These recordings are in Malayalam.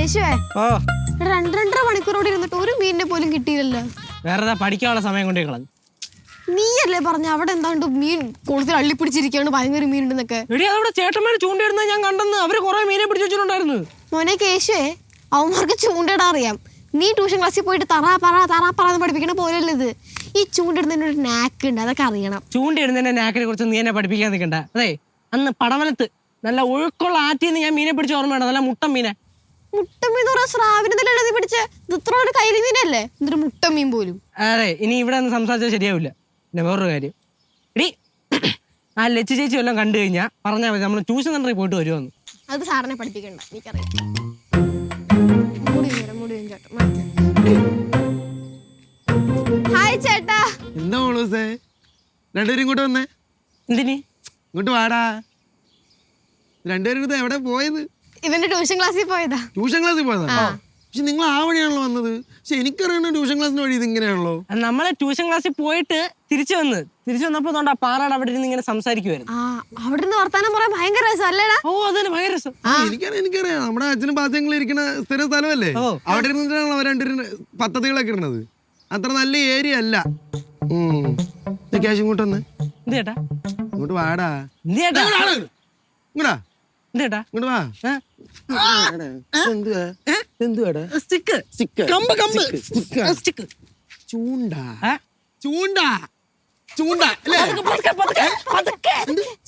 യേശുവേ ഓ 2.5 മണിക്കൂറോടെ ഇരുന്നിട്ട് ഒരു മീനിനെ പോലും കിട്ടിയില്ലല്ലോ. വേറെ പഠിക്കാനുള്ള സമയം കൊണ്ടേ കളഞ്ഞു. നീയല്ലേ പറഞ്ഞ അവിടെ എന്താണ്ട് മീൻ കുളത്തിൽ അള്ളിപ്പിടിച്ചിരിക്കുകയാണ്, ഭയങ്കര മീനുണ്ടെന്നൊക്കെ. എടി അതവിടെ ചേട്ടന്മാര് ചൂണ്ടിടുന്നത് ഞാൻ കണ്ടെന്ന്. അവര് കുറെ മീനെ പിടിച്ചു വെച്ചിട്ടുണ്ടായിരുന്നു. മോനെ കേശുവേ, അവന്മാർക്ക് ചൂണ്ടിടാൻ അറിയാം. നീ ട്യൂഷൻ ക്ലാസ്സിൽ പോയിട്ട് തറാ പറ എന്ന് പഠിപ്പിക്കണ പോലെയല്ലേ ഇത്. ഈ ചൂണ്ടിടുന്നതിന് ഒരു നാക്ക് ഉണ്ട്, അതൊക്കെ അറിയണം. ചൂണ്ടിടുന്നതിന്റെ നാക്കിനെ കുറിച്ച് നീ എന്നെ പഠിപ്പിക്കാൻ നിൽക്കണ്ട. അതെ, അന്ന് പടവലത്ത് നല്ല ഒഴുക്കുള്ള ആറ്റിന്ന് ഞാൻ മീനെ പിടിച്ച ഓർമ്മയാണ്. നല്ല മുട്ടൻ മീനെ. മുട്ടമീൻ എന്ന് പറഞ്ഞാൽ സ്രാവിനെ പിടിച്ച ഇത്ര ഒരു കരിമീനല്ലേ, എന്തൊരു മുട്ടമീൻ പോലും. അതെ, ഇനി ഇവിടെ ഒന്ന് സംസാരിച്ചാൽ ശരിയാവില്ല. പിന്നെ വേറൊരു കാര്യം, എടി ആ ലച്ചു ചേച്ചി വല്ലതും കണ്ടു കഴിഞ്ഞാൽ പറഞ്ഞാൽ മതി, നമ്മൾ ട്യൂഷൻ സെന്ററിൽ പോയിട്ട് വരുമെന്ന്. അത് സാറിനെ പഠിപ്പിക്കണ്ട, എനിക്കറിയാം. ഹായ് ചേട്ടാ. എന്താ മോളൂസേ, രണ്ടുപേരും ഇങ്ങോട്ട് വന്നേ. എന്തിനി? ഇങ്ങോട്ട് വാടാ. രണ്ടുപേരും എവിടെ പോയത്? ഇവന്റെ ട്യൂഷൻ ക്ലാസ്സിൽ പോയതാ. ട്യൂഷൻ ക്ലാസ്സിൽ പോയതാ? പക്ഷെ നിങ്ങൾ ആ വഴിയാണല്ലോ വന്നത്. പക്ഷെ എനിക്കറിയണ ട്യൂഷൻ ക്ലാസ്സിന് വഴി ഇതിങ്ങനെയാണല്ലോ. നമ്മളെ ട്യൂഷൻ ക്ലാസ്സിൽ പോയിട്ട് തിരിച്ചു വന്നപ്പോ പാറാട് അവിടെ ഇരുന്ന് ഇങ്ങനെ സംസാരിക്കുവായിരുന്നു. അവിടെ നിന്ന് വർത്താനം പറയാൻ ഭയങ്കര രസം അല്ലേടാ? ഓ അതന്നെ, ഭയങ്കര രസം. എനിക്കറിയാം നമ്മുടെ അച്ഛനും പാച്ചങ്ങളും ഇരിക്കുന്ന സ്ഥിര സ്ഥലമല്ലേ. അവിടെ ഇരുന്നിട്ടാണല്ലോ അവർ രണ്ടുപേരും പദ്ധതികളൊക്കെ ഇടുന്നത്. അത്ര നല്ല ഏരിയ അല്ല. ക്യാഷ് ഇങ്ങോട്ട് വന്ന്. എന്ത് ചേട്ടാ? ഇങ്ങോട്ട് വാടാ. ചേട്ടാ ഇങ്ങോട്ടാ. ചേട്ടാ ഇങ്ങോട്ട് വാ.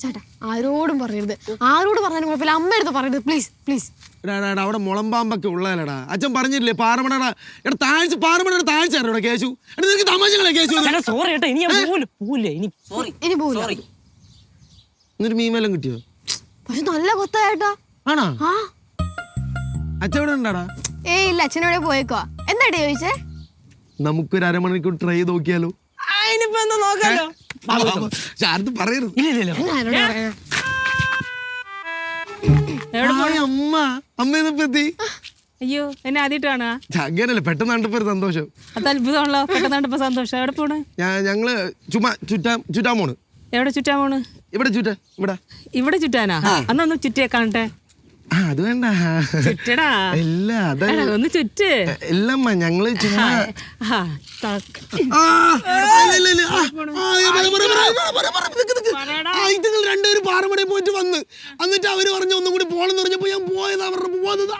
ചേട്ടാ ആരോടും പറയരുത്, ആരോട് പറഞ്ഞാലും കുഴപ്പമില്ല, അമ്മ എടുത്ത് പറയരുത് പ്ലീസ് പ്ലീസ്. അവിടെ മുളമ്പാമ്പൊക്കെ ഉള്ളതല്ലടാ. അച്ഛൻ പറഞ്ഞില്ലേ പാറമടടാ. എടാ താഴ്ച പാറമടയുടെ താഴ്ച അറിയോടാ കേശു. എടാ നിനക്ക് തമാശകളെ കേശു. സോറി ചേട്ടാ, ഇനി എന്നിട്ട് മീമെല്ലാം കിട്ടിയോ? പക്ഷെ നല്ല കൊത്തായിട്ടാ. ആണോ? അച്ഛൻ എവിടെ ഉണ്ടാടാ? ഇല്ല, അച്ഛനോടെ പോയേക്കോ. എന്താ ചോദിച്ചേ? നമുക്കൊരു അരമണിക്കൂർ ട്രൈ ചെയ്ത് നോക്കിയാലോ? പറയരുത്. അമ്മ അയ്യോ, എന്നെ ആദ്യമായിട്ടാണ്. അങ്ങനല്ലേ പെട്ടെന്ന് കണ്ടപ്പോ ഒരു സന്തോഷം. അത് അത്ഭുതമാണല്ലോ, പെട്ടെന്ന് കണ്ടപ്പോ സന്തോഷം. എവിടെ പോണ്? ഞങ്ങള് ചുറ്റാൻ പോണ്. എവിടെ ചുറ്റാൻ പോണ്? ഇവിടെ ഇവിടെ ചുറ്റാനാ? അന്നൊന്ന് ചുറ്റിയെ കാണട്ടെ. അത് വേണ്ട, ചുറ്റടാ. ഇല്ല ഒന്ന് ചുറ്റ്. ഇല്ലമ്മ, ഞങ്ങള് ചുമ്മാ രണ്ടുപേരും പാറമടയിൽ പോയിട്ട് വന്ന്, എന്നിട്ട് അവര് പറഞ്ഞു ഒന്നും കൂടി പോണെന്ന് പറഞ്ഞപ്പോ ഞാൻ പോയത് അവരുടെ പോകുന്നത്.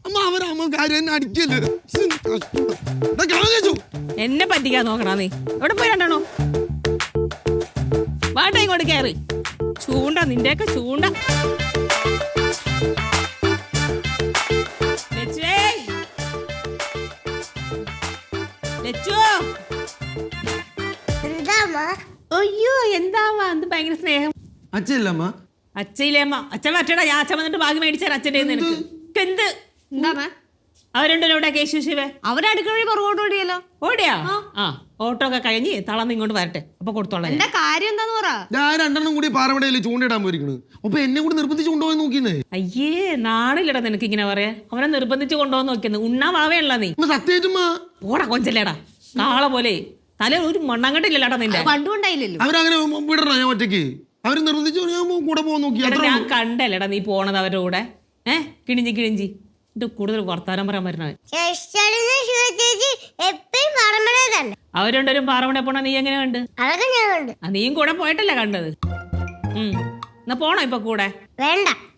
അമ്മ അവരമ്മ കാര്യം എന്നെ അടിക്കല്ലേ. എന്നെ പറ്റിക്കാൻ നോക്കണ നീ. എവിടെ പോയി രണ്ടാണോ? വാട്ട ഇങ്ങോട്ട് കയറി. ചൂണ്ട, നിന്റെയൊക്കെ ചൂണ്ട. അയ്യോ, എന്താവാ എന്ത് ഭയങ്കര സ്നേഹം. അച്ഛല്ലമ്മ? അച്ഛയിലേമ്മ. അച്ഛൻ വറ്റടാ, ഞാൻ അച്ഛൻ വന്നിട്ട് ഭാഗ്യം മേടിച്ചാൽ അച്ഛൻ്റെ നിനക്ക് എന്ത്? എന്താ അവരുണ്ടല്ലോ കേശു ശിവ. അവരടുക്കള വഴി പുറകോട്ട് ഓടിയല്ലോ. ഓടിയാ? ഓട്ടോ ഒക്കെ കഴിഞ്ഞ് തളന്ന് ഇങ്ങോട്ട് വരട്ടെ, അപ്പൊ കൊടുത്തോളാം. എന്താ കാര്യം എന്താന്ന് പറ. ഞാൻ രണ്ടെണ്ണം കൂടി പാറമടയിൽ ചൂണ്ടിടാൻ പോയിരിക്കണ്. അപ്പൊ എന്നെ കൂടി നിർബന്ധിച്ച് കൊണ്ടുപോയി നോക്കിന്നേ. അയ്യേ, നാളില്ലടാ നിനക്ക് ഇങ്ങനെ പറയാ. അവനെ നിർബന്ധിച്ച് കൊണ്ടുപോകാൻ നോക്കിയെന്ന്. ഉണ്ണാ വാവയുള്ള നീ. സത്യമായിട്ടും ഓടാ കൊഞ്ചല്ലേടാ, നാളെ പോലെ തല ഒരു മണ്ണാങ്കട്ടില്ലടാ നിന്റെ. കണ്ടുകൊണ്ടായില്ലല്ലോ. അവരങ്ങനെ വിടണ ഞാൻ ഒറ്റയ്ക്ക്. അവര് നിർബന്ധിച്ച് ഞാൻ കൂടെ പോകാൻ നോക്കി. ഞാൻ കണ്ടല്ലേടാ നീ പോണത് അവരുടെ കൂടെ. കിണിഞ്ചി കൂടുതൽ വർത്താനം പറയാൻ പറ്റണ. അവരുണ്ടൊരു പാറമട പോണ നീ എങ്ങനെ കണ്ട്? നീയും കൂടെ പോയിട്ടല്ലേ കണ്ടത്? എന്നാ പോണോ ഇപ്പൊ കൂടെ? വേണ്ട.